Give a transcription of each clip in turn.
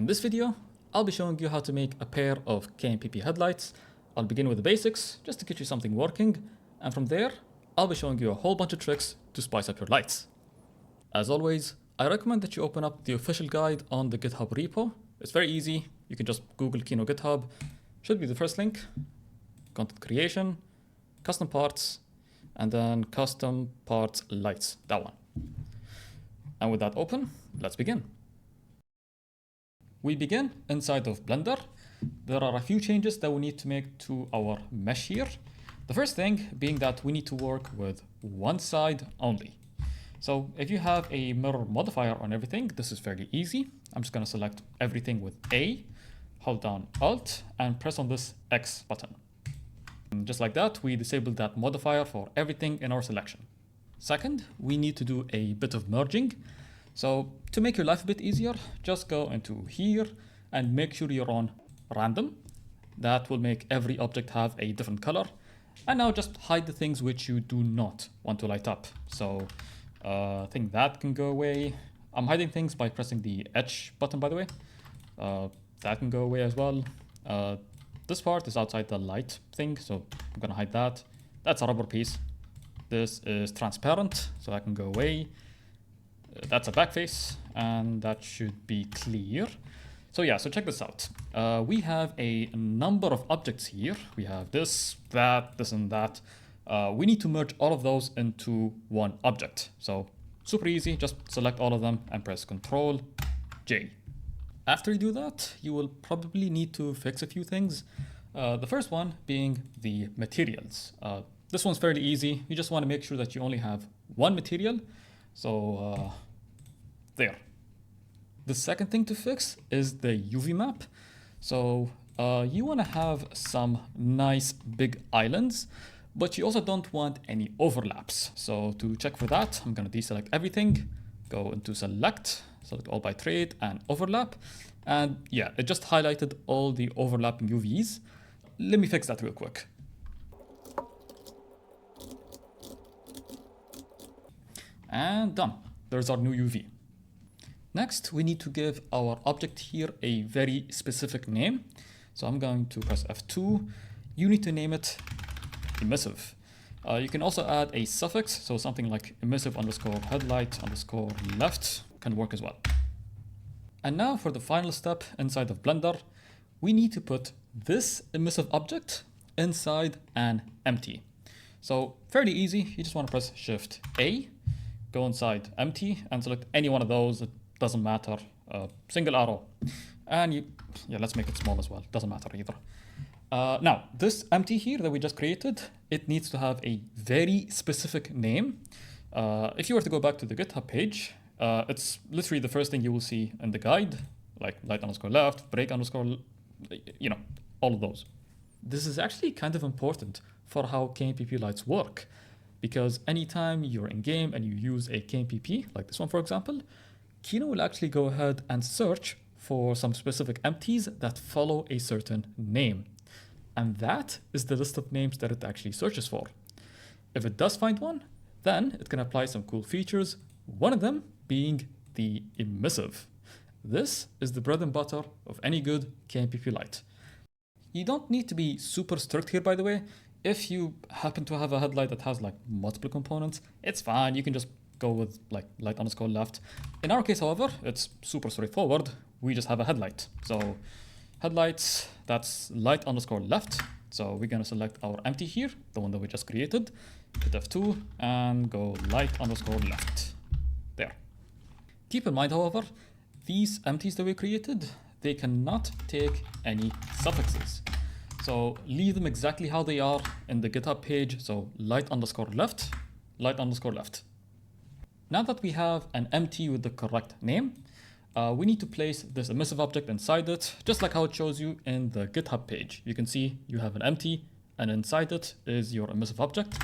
In this video, I'll be showing you how to make a pair of KNPP headlights. I'll begin with the basics, just to get you something working, and from there, I'll be showing you a whole bunch of tricks to spice up your lights. As always, I recommend that you open up the official guide on the GitHub repo. It's very easy. You can just Google Kino GitHub. Should be the first link. Content creation, custom parts, and then custom parts lights, that one. And with that open, let's begin. We begin inside of Blender. There are a few changes that we need to make to our mesh here. The first thing being that we need to work with one side only. So if you have a mirror modifier on everything, this is fairly easy. I'm just going to select everything with A, hold down Alt, and press on this X button. And just like that, we disable that modifier for everything in our selection. Second, we need to do a bit of merging. So to make your life a bit easier, just go into here and make sure you're on random. That will make every object have a different color. And now just hide the things which you do not want to light up. So I think that can go away. I'm hiding things by pressing the H button, by the way. That can go away as well. This part is outside the light thing, so I'm gonna hide that. That's a rubber piece. This is transparent, so that can go away. That's a back face, and that should be clear. So yeah, so check this out. We have a number of objects here. We have this, that, this, and that. We need to merge all of those into one object. So super easy, just select all of them and press Ctrl J. After you do that, you will probably need to fix a few things. The first one being the materials. This one's fairly easy. You just want to make sure that you only have one material. So there. The second thing to fix is the UV map. So you want to have some nice big islands, but you also don't want any overlaps. So to check for that, I'm going to deselect everything, go into select all by trade and overlap. And yeah, it just highlighted all the overlapping UVs. Let me fix that real quick. And done. There's our new UV. Next, we need to give our object here a very specific name. So I'm going to press F2. You need to name it emissive. You can also add a suffix, so something like emissive underscore headlight underscore left can work as well. And now for the final step inside of Blender, we need to put this emissive object inside an empty. So fairly easy, you just want to press Shift A, go inside empty and select any one of those, it doesn't matter, single arrow. And let's make it small as well, doesn't matter either. Now, this empty here that we just created, it needs to have a very specific name. If you were to go back to the GitHub page, it's literally the first thing you will see in the guide, like light underscore left, break underscore, all of those. This is actually kind of important for how KNPP lights work, because anytime you're in game and you use a KNPP, like this one, for example, Kino will actually go ahead and search for some specific empties that follow a certain name. And that is the list of names that it actually searches for. If it does find one, then it can apply some cool features, one of them being the emissive. This is the bread and butter of any good KNPP light. You don't need to be super strict here, by the way. If you happen to have a headlight that has like multiple components, it's fine. You can just go with like light underscore left. In our case, however, it's super straightforward. We just have a headlight. So headlights, that's light underscore left. So we're going to select our empty here, the one that we just created, hit F2 and go light underscore left. There. Keep in mind, however, these empties that we created, they cannot take any suffixes. So leave them exactly how they are in the GitHub page. So light underscore left, light underscore left. Now that we have an empty with the correct name, we need to place this emissive object inside it, just like how it shows you in the GitHub page. You can see you have an empty, and inside it is your emissive object.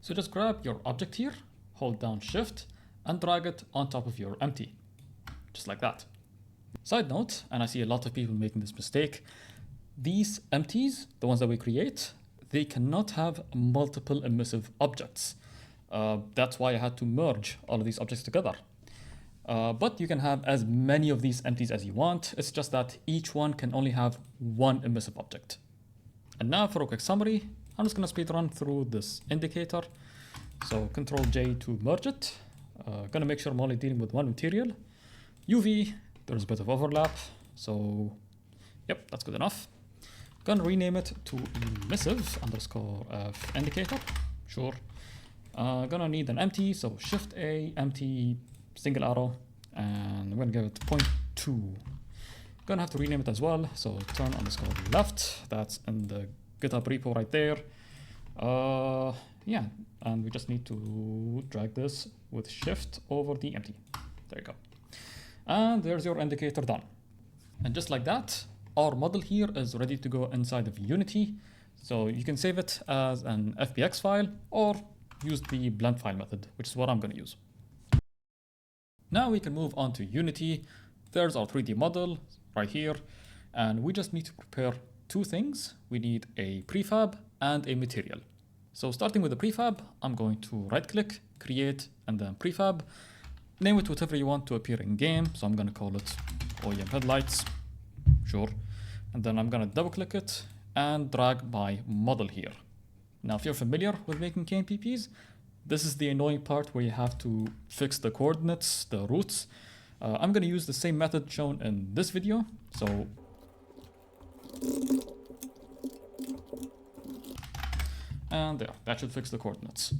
So just grab your object here, hold down Shift, and drag it on top of your empty, just like that. Side note, and I see a lot of people making this mistake, these empties, the ones that we create, they cannot have multiple emissive objects. That's why I had to merge all of these objects together. But you can have as many of these empties as you want. It's just that each one can only have one emissive object. And now for a quick summary, I'm just going to speed run through this indicator. So Control J to merge it. Gonna make sure I'm only dealing with one material. UV, there's a bit of overlap. So yep, that's good enough. Gonna rename it to emissive underscore F indicator. Sure. Gonna need an empty, so Shift A, empty, single arrow, and I'm gonna give it 0.2. Gonna have to rename it as well, so turn underscore left. That's in the GitHub repo right there. Yeah, and we just need to drag this with Shift over the empty. There you go. And there's your indicator done. And just like that, our model here is ready to go inside of Unity. So you can save it as an FBX file or use the blend file method, which is what I'm going to use. Now we can move on to Unity. There's our 3D model right here. And we just need to prepare two things. We need a prefab and a material. So starting with the prefab, I'm going to right click, create, and then prefab. Name it whatever you want to appear in game. So I'm going to call it OEM headlights. Sure. And then I'm going to double click it and drag my model here. Now, if you're familiar with making KNPPs, this is the annoying part where you have to fix the coordinates, the roots. I'm going to use the same method shown in this video. So and there, that should fix the coordinates.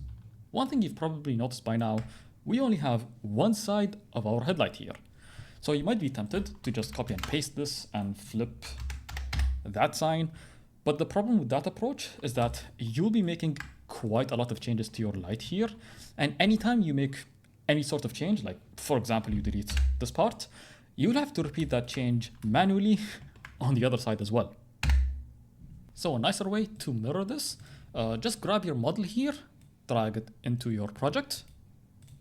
One thing you've probably noticed by now, we only have one side of our headlight here. So you might be tempted to just copy and paste this and flip that sign. But the problem with that approach is that you'll be making quite a lot of changes to your light here. And anytime you make any sort of change, like for example, you delete this part, you'll have to repeat that change manually on the other side as well. So a nicer way to mirror this, just grab your model here, drag it into your project.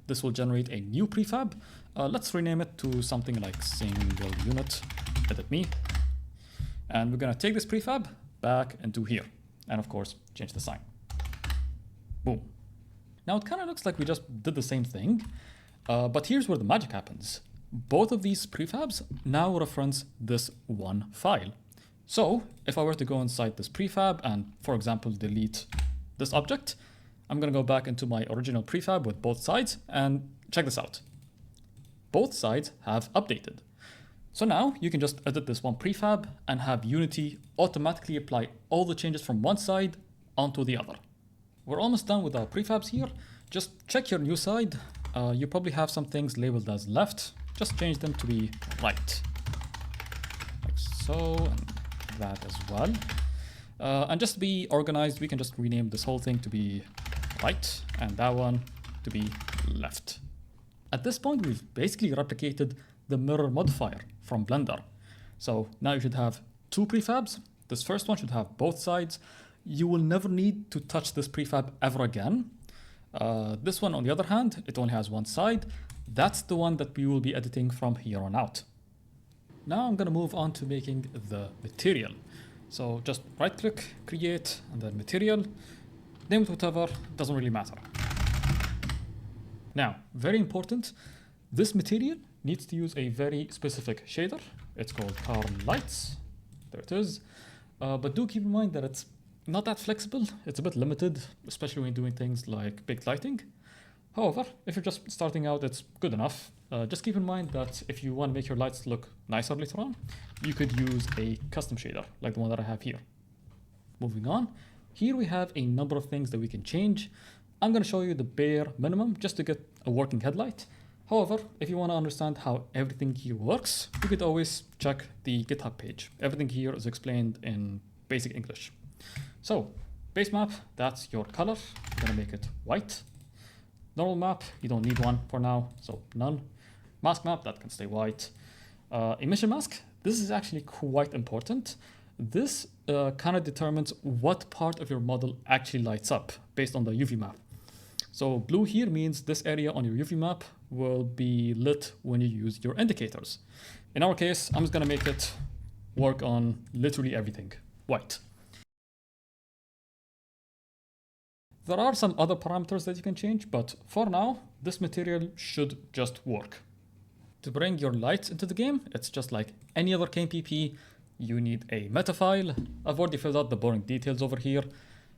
This will generate a new prefab. Let's rename it to something like single unit, edit me. And we're gonna take this prefab back into here. And of course, change the sign. Boom. Now it kind of looks like we just did the same thing, but here's where the magic happens. Both of these prefabs now reference this one file. So if I were to go inside this prefab and, for example, delete this object, I'm going to go back into my original prefab with both sides and check this out. Both sides have updated. So now you can just edit this one prefab and have Unity automatically apply all the changes from one side onto the other. We're almost done with our prefabs here. Just check your new side. You probably have some things labeled as left. Just change them to be right. Like so, and that as well. And just to be organized, we can just rename this whole thing to be right and that one to be left. At this point, we've basically replicated the mirror modifier from Blender. So now you should have two prefabs. This first one should have both sides. You will never need to touch this prefab ever again. This one, on the other hand, it only has one side. That's the one that we will be editing from here on out. Now I'm going to move on to making the material. So just right click, create, and then material. Name it whatever, doesn't really matter. Now, very important, this material needs to use a very specific shader. It's called Car Lights. There it is. But do keep in mind that it's not that flexible. It's a bit limited, especially when doing things like big lighting. However, if you're just starting out, it's good enough. Just keep in mind that if you want to make your lights look nicer later on, you could use a custom shader like the one that I have here. Moving on, here we have a number of things that we can change. I'm going to show you the bare minimum just to get a working headlight. However, if you want to understand how everything here works, you could always check the GitHub page. Everything here is explained in basic English. So, base map, that's your color. I'm going to make it white. Normal map, you don't need one for now, so none. Mask map, that can stay white. Emission mask, this is actually quite important. This kind of determines what part of your model actually lights up based on the UV map. So blue here means this area on your UV map will be lit when you use your indicators. In our case, I'm just going to make it work on literally everything, white. There are some other parameters that you can change, but for now, this material should just work. To bring your lights into the game, it's just like any other KNPP. You need a meta file. I've already filled out the boring details over here.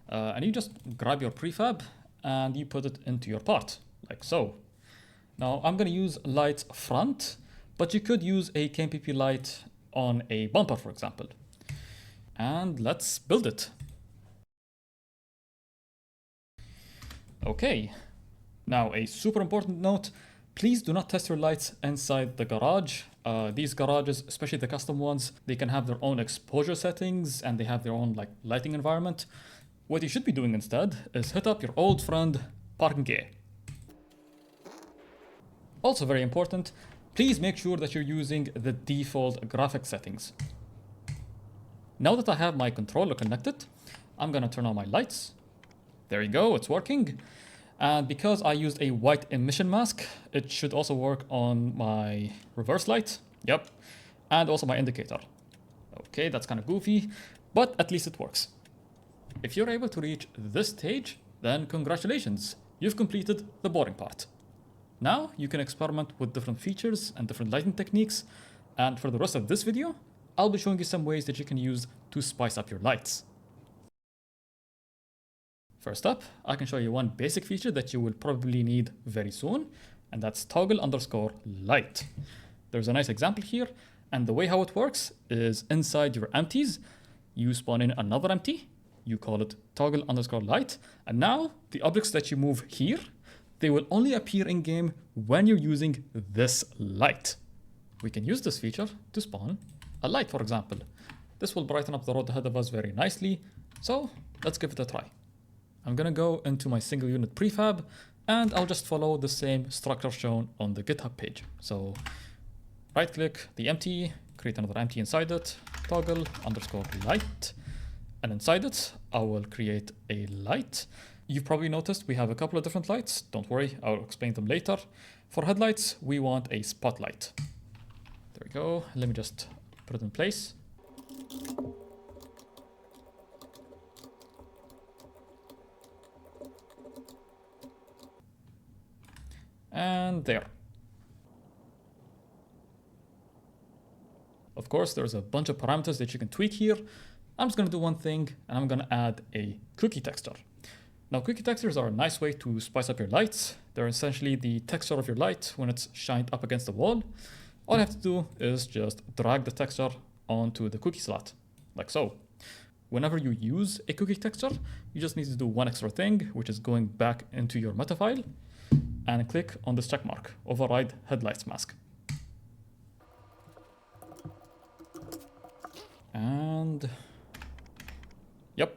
And you just grab your prefab and you put it into your part, like so. Now I'm gonna use light front, but you could use a KNPP light on a bumper, for example. And let's build it. Okay, now a super important note, please do not test your lights inside the garage. These garages, especially the custom ones, they can have their own exposure settings and they have their own like lighting environment. What you should be doing instead is hit up your old friend, Ingame. Also very important, please make sure that you're using the default graphic settings. Now that I have my controller connected, I'm gonna turn on my lights. There you go, it's working. And because I used a white emission mask, it should also work on my reverse light. Yep. And also my indicator. Okay, that's kind of goofy, but at least it works. If you're able to reach this stage, then congratulations, you've completed the boring part. Now you can experiment with different features and different lighting techniques. And for the rest of this video, I'll be showing you some ways that you can use to spice up your lights. First up, I can show you one basic feature that you will probably need very soon, and that's toggle_light. There's a nice example here, and the way how it works is inside your empties, you spawn in another empty, you call it toggle_light, and now the objects that you move here, they will only appear in game when you're using this light. We can use this feature to spawn a light, for example. This will brighten up the road ahead of us very nicely, so let's give it a try. I'm gonna go into my single unit prefab and I'll just follow the same structure shown on the GitHub page. So right click the empty, create another empty inside it, toggle_light, and inside it, I will create a light. You've probably noticed we have a couple of different lights. Don't worry, I'll explain them later. For headlights, we want a spotlight. There we go. Let me just put it in place. And there. Of course, there's a bunch of parameters that you can tweak here. I'm just gonna do one thing, and I'm gonna add a cookie texture. Now, cookie textures are a nice way to spice up your lights. They're essentially the texture of your light when it's shined up against the wall. All you have to do is just drag the texture onto the cookie slot, like so. Whenever you use a cookie texture, you just need to do one extra thing, which is going back into your meta file and click on this check mark, override headlights mask. And yep.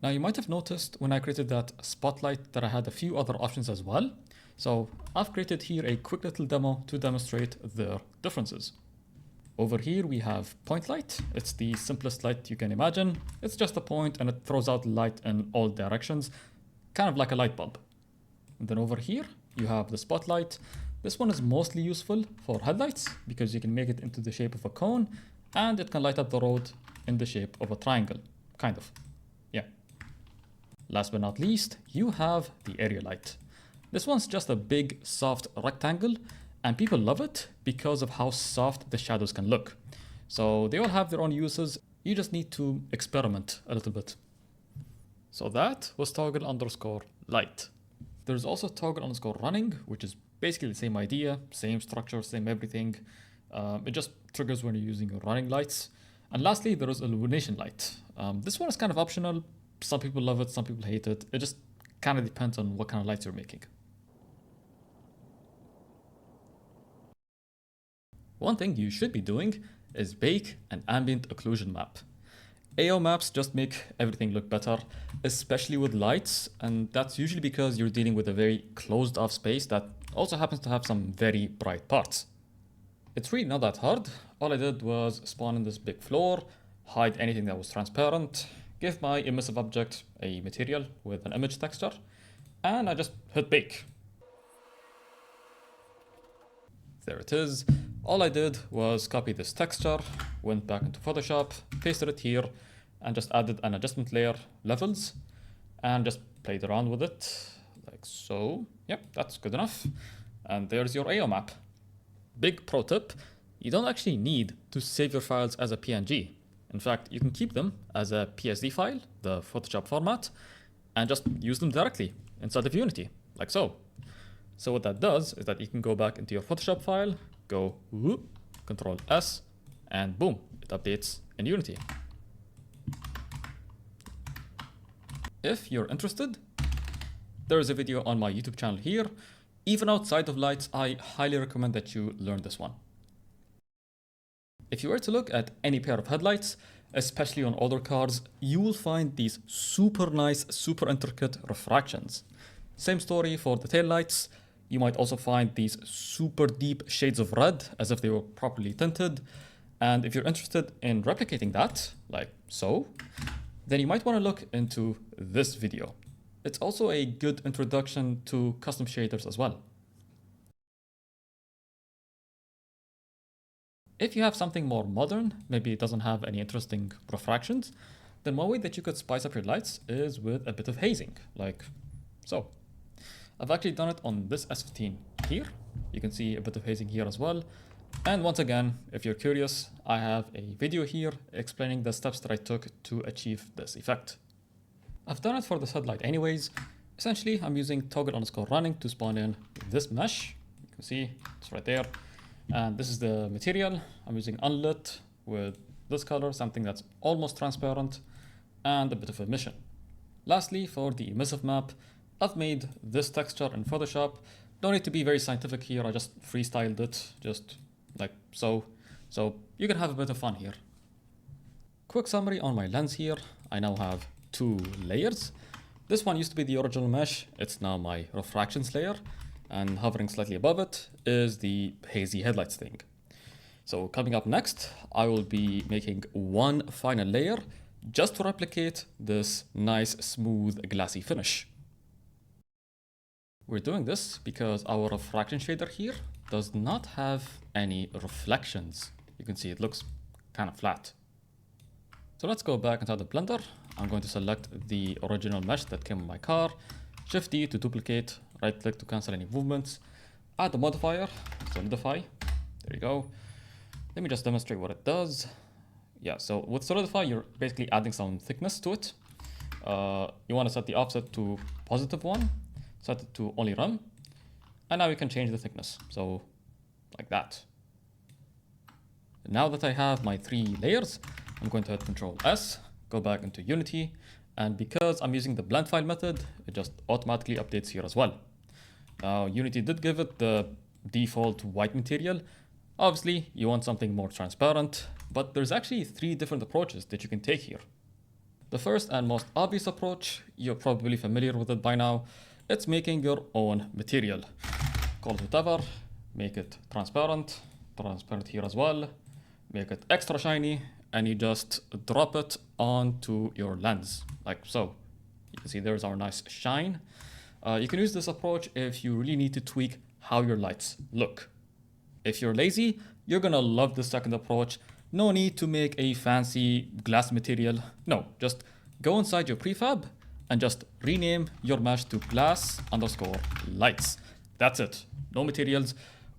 Now you might have noticed when I created that spotlight that I had a few other options as well. So I've created here a quick little demo to demonstrate their differences. Over here we have point light. It's the simplest light you can imagine. It's just a point and it throws out light in all directions, kind of like a light bulb. And then over here, you have the spotlight. This one is mostly useful for headlights because you can make it into the shape of a cone and it can light up the road in the shape of a triangle, kind of. Yeah. Last but not least, you have the area light. This one's just a big, soft rectangle and people love it because of how soft the shadows can look. So they all have their own uses. You just need to experiment a little bit. So that was toggle_light. There's also toggle_running, which is basically the same idea, same structure, same everything. It just triggers when you're using your running lights. And lastly, there is illumination light. This one is kind of optional. Some people love it, some people hate it. It just kind of depends on what kind of lights you're making. One thing you should be doing is bake an ambient occlusion map. AO maps just make everything look better, especially with lights, and that's usually because you're dealing with a very closed off space that also happens to have some very bright parts. It's really not that hard. All I did was spawn in this big floor, hide anything that was transparent, give my emissive object a material with an image texture, and I just hit bake. There it is. All I did was copy this texture, went back into Photoshop, pasted it here, and just added an adjustment layer, levels, and just played around with it, like so. Yep, that's good enough. And there's your AO map. big pro tip, you don't actually need to save your files as a PNG. In fact, you can keep them as a PSD file, the Photoshop format, and just use them directly inside of Unity, like so. So what that does is that you can go back into your Photoshop file, go whoop, Control S, and boom, it updates in Unity. If you're interested, there is a video on my YouTube channel here. Even outside of lights, I highly recommend that you learn this one. If you were to look at any pair of headlights, especially on older cars, you will find these super nice, super intricate refractions. Same story for the taillights. You might also find these super deep shades of red as if they were properly tinted. And if you're interested in replicating that, like so, then you might want to look into this video. It's also a good introduction to custom shaders as well. If you have something more modern, maybe it doesn't have any interesting refractions, then one way that you could spice up your lights is with a bit of hazing, like so. I've actually done it on this S15 here. You can see a bit of hazing here as well. And once again, if you're curious, I have a video here explaining the steps that I took to achieve this effect. I've done it for this headlight anyways. Essentially, I'm using toggle_running to spawn in this mesh. You can see it's right there. And this is the material. I'm using unlit with this color, something that's almost transparent, and a bit of emission. Lastly, for the emissive map, I've made this texture in Photoshop. Don't need to be very scientific here. I just freestyled it, just like so. So you can have a bit of fun here. Quick summary on my lens here. I now have 2 layers. This one used to be the original mesh. It's now my refractions layer. And hovering slightly above it is the hazy headlights thing. So coming up next, I will be making one final layer just to replicate this nice, smooth, glassy finish. We're doing this because our refraction shader here does not have any reflections. You can see it looks kind of flat. So let's go back inside the Blender. I'm going to select the original mesh that came with my car, Shift D to duplicate, right click to cancel any movements, add the modifier, solidify. There you go. Let me just demonstrate what it does. Yeah, so with solidify, you're basically adding some thickness to it. You want to set the offset to +1, set it to only run, and now we can change the thickness. So like that. Now that I have my 3 layers, I'm going to hit Control S, go back into Unity, and because I'm using the blend file method, it just automatically updates here as well. Now, Unity did give it the default white material. Obviously, you want something more transparent, but there's actually 3 different approaches that you can take here. The first and most obvious approach, you're probably familiar with it by now. It's making your own material. Call it whatever, make it transparent here as well, make it extra shiny, and you just drop it onto your lens, like so. You can see there's our nice shine. You can use this approach if you really need to tweak how your lights look. If you're lazy, you're gonna love the second approach. No need to make a fancy glass material. No, just go inside your prefab and just rename your mesh to glass_lights. That's it, no materials.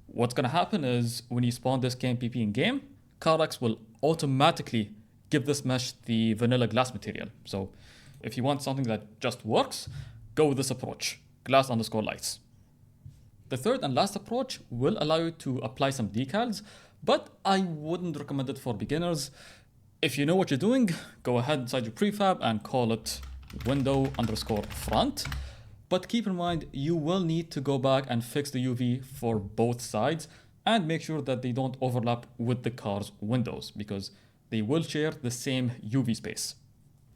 What's gonna happen is when you spawn this KNPP in game, CarX will automatically give this mesh the vanilla glass material. So if you want something that just works, go with this approach, glass_lights. The third and last approach will allow you to apply some decals, but I wouldn't recommend it for beginners. If you know what you're doing, go ahead inside your prefab and call it window_front. But keep in mind, you will need to go back and fix the UV for both sides and make sure that they don't overlap with the car's windows because they will share the same UV space.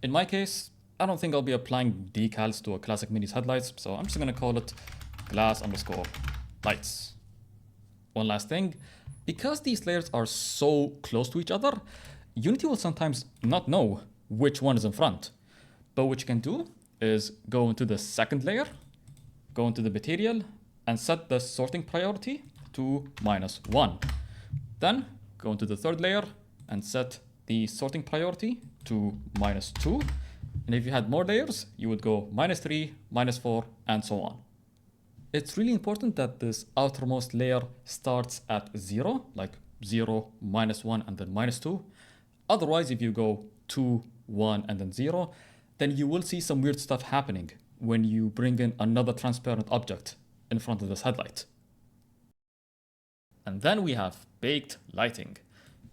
In my case, I don't think I'll be applying decals to a classic Mini's headlights, so I'm just gonna call it glass_lights. One last thing, because these layers are so close to each other, Unity will sometimes not know which one is in front. But what you can do is go into the second layer, go into the material, and set the sorting priority to -1. Then go into the third layer and set the sorting priority to -2. And if you had more layers, you would go -3, -4, and so on. It's really important that this outermost layer starts at 0, like 0, -1, and then -2. Otherwise, if you go 2, 1, and then 0, then you will see some weird stuff happening when you bring in another transparent object in front of this headlight. And then we have baked lighting.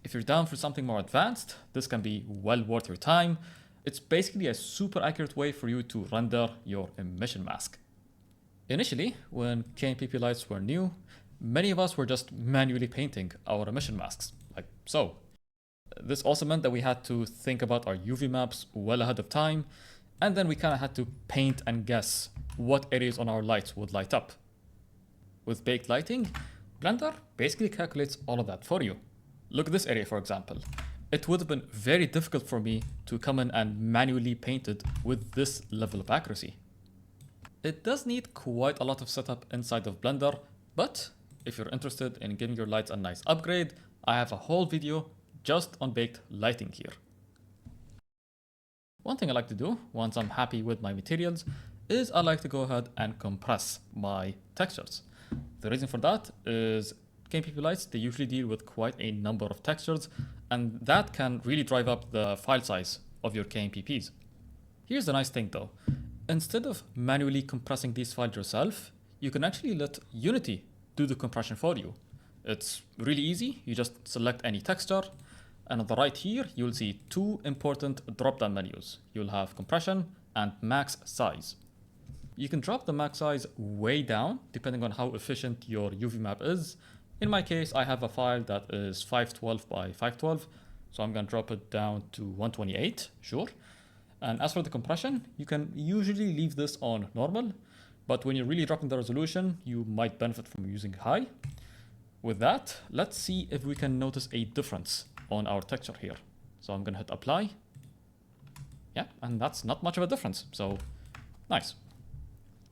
If you're down for something more advanced, this can be well worth your time. It's basically a super accurate way for you to render your emission mask. Initially, when KNPP lights were new, many of us were just manually painting our emission masks, like so. This also meant that we had to think about our UV maps well ahead of time, and then we kind of had to paint and guess what areas on our lights would light up. With baked lighting, Blender basically calculates all of that for you. Look at this area, for example. It would have been very difficult for me to come in and manually paint it with this level of accuracy. It does need quite a lot of setup inside of Blender, but if you're interested in giving your lights a nice upgrade, I have a whole video just on baked lighting here. One thing I like to do once I'm happy with my materials is I like to go ahead and compress my textures. The reason for that is KNPP lights, they usually deal with quite a number of textures, and that can really drive up the file size of your KNPPs. Here's the nice thing though. Instead of manually compressing these files yourself, you can actually let Unity do the compression for you. It's really easy. You just select any texture, and on the right here, you'll see two important drop-down menus. You'll have compression and max size. You can drop the max size way down, depending on how efficient your UV map is. In my case, I have a file that is 512 by 512, so I'm gonna drop it down to 128, sure. And as for the compression, you can usually leave this on normal, but when you're really dropping the resolution, you might benefit from using high. With that, let's see if we can notice a difference on our texture here. So I'm gonna hit apply. Yeah, and that's not much of a difference, so nice.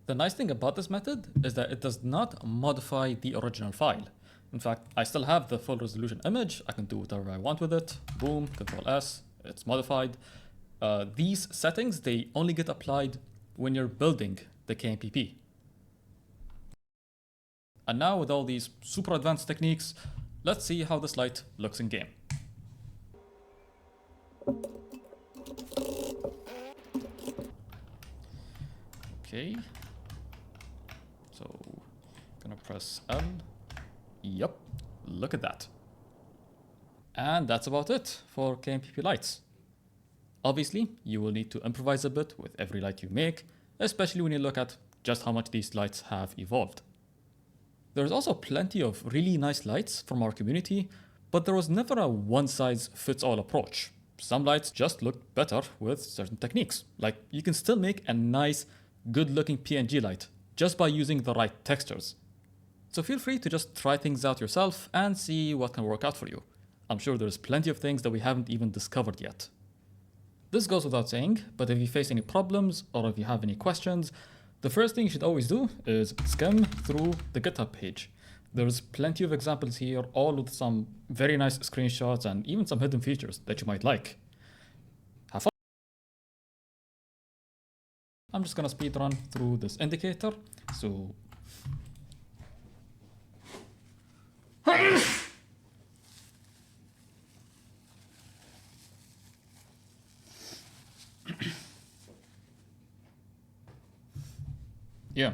The nice thing about this method is that it does not modify the original file. In fact, I still have the full resolution image. I can do whatever I want with it. Boom, Control S, it's modified. These settings, they only get applied when you're building the KNPP. And now with all these super advanced techniques, let's see how this light looks in game. Okay. So, gonna press L. Yep, look at that. And that's about it for KNPP lights. Obviously, you will need to improvise a bit with every light you make, especially when you look at just how much these lights have evolved. There's also plenty of really nice lights from our community, but there was never a one-size-fits-all approach. Some lights just look better with certain techniques. Like, you can still make a nice, good-looking PNG light just by using the right textures. So feel free to just try things out yourself and see what can work out for you. I'm sure there's plenty of things that we haven't even discovered yet. This goes without saying, but if you face any problems or if you have any questions, the first thing you should always do is skim through the GitHub page. There's plenty of examples here, all with some very nice screenshots and even some hidden features that you might like. Have fun. I'm just gonna speed run through this indicator. So yeah,